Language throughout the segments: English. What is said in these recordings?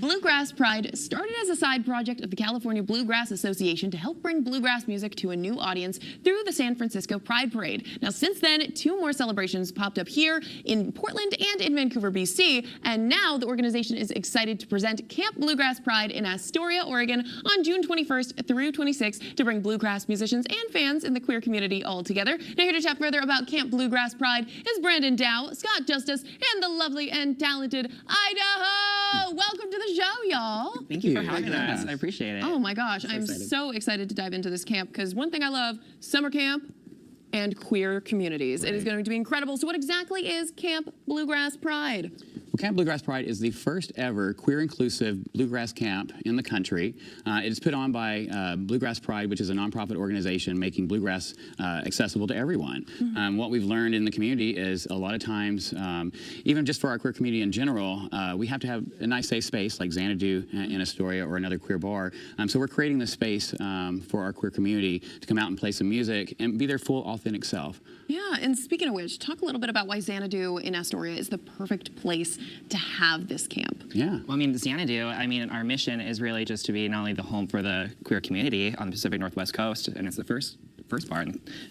Bluegrass Pride started as a side project of the California Bluegrass Association to help bring bluegrass music to a new audience through the San Francisco Pride Parade. Now, since then, 2 more celebrations popped up here in Portland and in Vancouver, BC, and now the organization is excited to present Camp Bluegrass Pride in Astoria, Oregon on June 21st through 26th to bring bluegrass musicians and fans in the queer community all together. Now, here to chat further about Camp Bluegrass Pride is Brandon Dow, Scott Justice, and the lovely and talented Idaho. Welcome to the show, y'all. Thank you for having us. I appreciate it. Oh my gosh, I'm so excited to dive into this camp because one thing I love, summer camp and queer communities. It is going to be incredible. So what exactly is Camp Bluegrass Pride? Well, Camp Bluegrass Pride is the first ever queer-inclusive bluegrass camp in the country. It is put on by Bluegrass Pride, which is a nonprofit organization making bluegrass accessible to everyone. What we've learned in the community is a lot of times, even just for our queer community in general, we have to have a nice safe space like Xanadu in Astoria or another queer bar. So we're creating this space for our queer community to come out and play some music and be their full, authentic self. Yeah, and speaking of which, talk a little bit about why Xanadu in Astoria is the perfect place to have this camp. Yeah. Well, I mean, Xanadu, our mission is really just to be not only the home for the queer community on the Pacific Northwest coast, and it's the first part,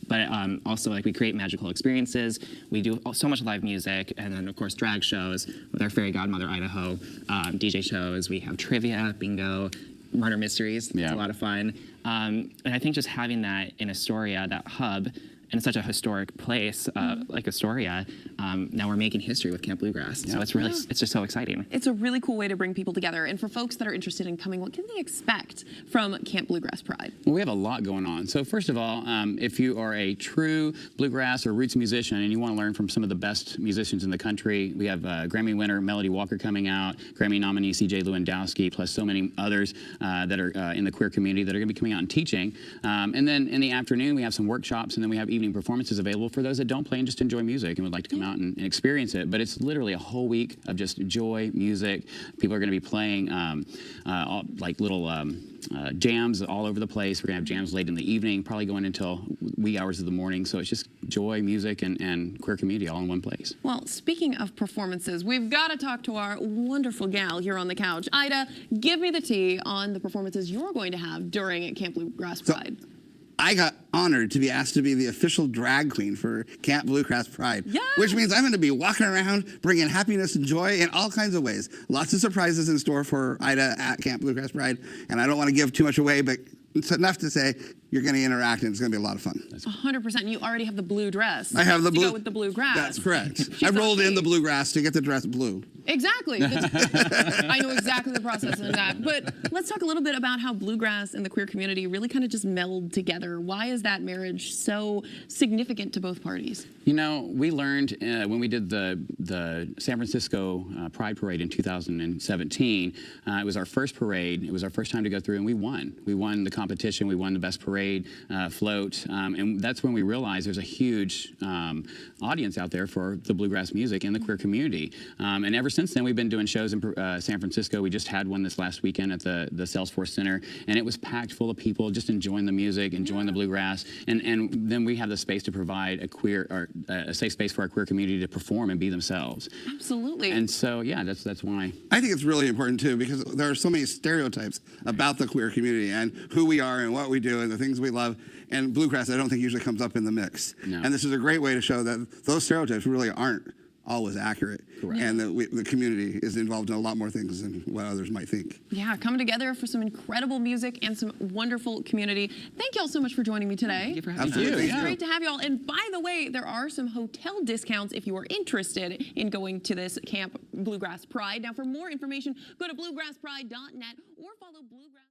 but also like we create magical experiences. We do so much live music, and then of course drag shows with our fairy godmother Idaho, DJ shows. We have trivia, bingo, murder mysteries. Yeah. It's a lot of fun, and I think just having that in Astoria, that hub. And it's such a historic place like Astoria. Now we're making history with Camp Bluegrass. So it's really, it's just so exciting. It's a really cool way to bring people together. And for folks that are interested in coming, what can they expect from Camp Bluegrass Pride? Well, we have a lot going on. So first of all, if you are a true bluegrass or roots musician and you want to learn from some of the best musicians in the country, we have Grammy winner Melody Walker coming out, Grammy nominee C.J. Lewandowski, plus so many others that are in the queer community that are going to be coming out and teaching. And then in the afternoon, we have some workshops, and then we have evening performances available for those that don't play and just enjoy music and would like to come out and experience it. But it's literally a whole week of just joy, music. People are going to be playing like little jams all over the place. We're going to have jams late in the evening, probably going until wee hours of the morning. So it's just joy, music, and queer community all in one place. Well, speaking of performances, we've got to talk to our wonderful gal here on the couch. Ida, give me the tea on the performances you're going to have during Camp Bluegrass Pride. I got honored to be asked to be the official drag queen for Camp Bluegrass Pride, yes! Which means I'm going to be walking around bringing happiness and joy in all kinds of ways. Lots of surprises in store for Ida at Camp Bluegrass Pride, and I don't want to give too much away, but it's enough to say you're going to interact and it's going to be a lot of fun. 100%. You already have the blue dress. I have the blue. To go with the bluegrass. That's correct. I rolled in the bluegrass to get the dress blue. Exactly. I know exactly the process of that. But let's talk a little bit about how bluegrass and the queer community really kind of just meld together. Why is that marriage so significant to both parties? You know, we learned when we did the San Francisco Pride Parade in 2017, it was our first parade. It was our first time to go through, and we won. We won the competition. We won the best parade float. And that's when we realized there's a huge audience out there for the bluegrass music in the queer community. And ever since then, we've been doing shows in San Francisco. We just had one this last weekend at the Salesforce Center, and it was packed full of people just enjoying the music, enjoying the bluegrass. And then we have the space to provide a safe space for our queer community to perform and be themselves. Absolutely. And so, yeah, that's why. I think it's really important, too, because there are so many stereotypes about the queer community and who we are and what we do and the things we love. And bluegrass, I don't think usually comes up in the mix. No. And this is a great way to show that those stereotypes really aren't always accurate. Correct. And the community is involved in a lot more things than what others might think. Yeah, coming together for some incredible music and some wonderful community. Thank y'all so much for joining me today. Thank you for having Absolutely. us. It's great to have y'all. And by the way, there are some hotel discounts if you are interested in going to this Camp Bluegrass Pride. Now, for more information, go to bluegrasspride.net or follow Bluegrass.